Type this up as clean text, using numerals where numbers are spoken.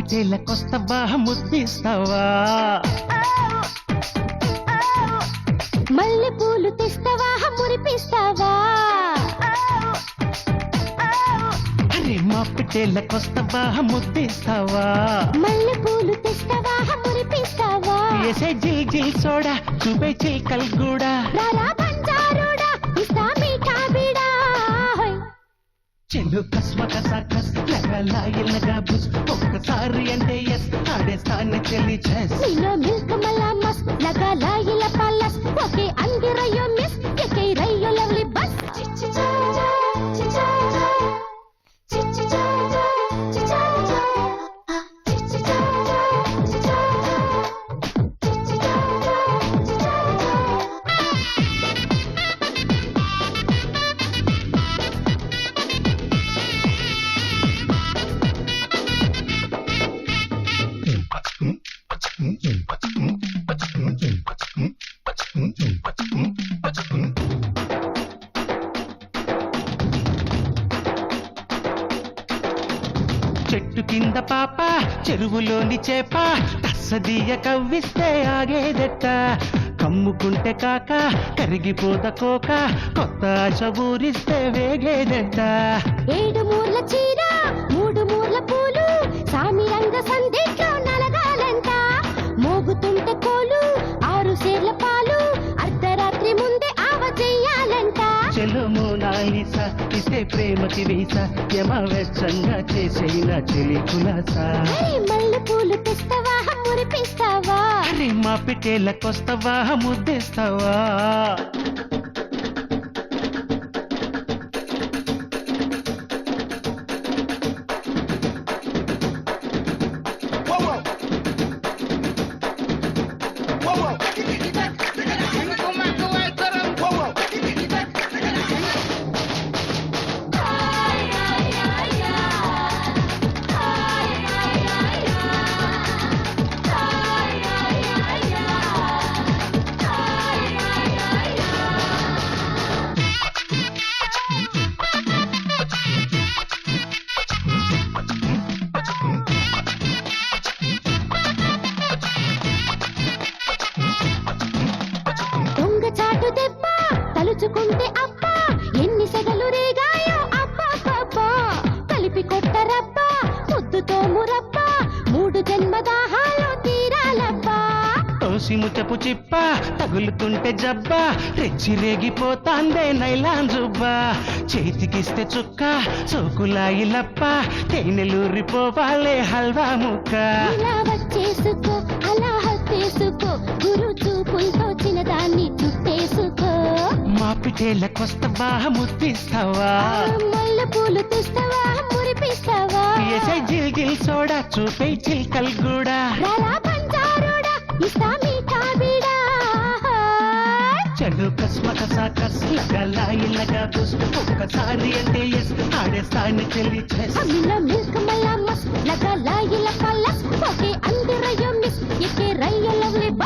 పిటేలకొస్తావా ముద్దిస్తావా మల్లె పూలు తెస్తావా మురిపిస్తావా అరే మా పిటేలకొస్తావా ముద్దిస్తావా మల్లె పూలు తెస్తావా మురిపిస్తావా ఏసే జిల్ జిల్ సోడా చూపే చిల్కల్ కూడా రారా బంజారోడా ఇస్తా మీఠా బీడా చెల్లు కస్మ కసాకస్ లగలాయిలగా బుస్ ఒక్కసారి అంటే ఎస్ ఆడేస్తాను చెల్లి చెస్ నీలో మిల్క్ మలామస్ లగా లాయిల పల్లస్ ఒకే అందిరయ్యో మిస్ ఎకై రయ్యో లవ్లీ బస్ చెట్టు కింద పాప చెరువులోని చేప తస్సదీయ కవ్విస్తే ఆగేదెట్ట కమ్ముకుంటే కాక కరిగిపోద కోక కొత్త ఆశ ఊరిస్తే వేగేదెట్ట ఏడు మూర్ల చీర మూడు మూర్ల పూలు సామిరంగ సందేట్లో నలగాలంట మోగుతుంటే కోలు ఆరు సేర్ల పాలు అర్ధరాత్రి ముందే ఆవ చెయ్యాలంట చెలు మోనాలిసా ఇస్తే ప్రేమకి వీసా యమ వెచ్చంగా చేసేన చెలి కులాసా మల్లె పూలు తెస్తావా మురిపిస్తావా అరే మా పిటేలకొస్తావా ముద్దిస్తావా చాటు దెబ్బ తలుచుకుంటే అబ్బా ఎన్ని సెగలు రేగాయో అబ్బా కలిపి కొట్టరబ్బా ముద్దుతో మురబ్బా మూడు జన్మదాహాలు తీరాలబ్బా తోసి ముచ్చపు చిప్ప తగులుతుంటే జబ్బా రెచ్చి రేగిపోతాందే నైలాన్ జుబ్బా చేతికిస్తే చుక్క సోకులాయిలప్ప తేనెలూరిపోవాలే హల్వా ముక్క ఇలా వచ్చేసుకో అలా హత్తేసుకో గురు చూపులతో చిన్నదాన్ని చుట్టేసుకో మా పిటేలకొస్తావా ముద్దిస్తావా మల్లె పూలు తెస్తావా మురిపిస్తావా ఏసే జిల్ జిల్ సోడా చూపే చిల్కల్ కూడా రారా బంజారోడా ఇస్తా మీఠా బీడా చెడు కస్మ కసాకస్ లగలాయిలగా బుస్ ఒక్కసారి అంటే ఎస్ ఆడేస్తాను చెల్లి చెస్ నీలో మిల్క్ మలామస్ లగా లాయిల పల్లస్ ఒకే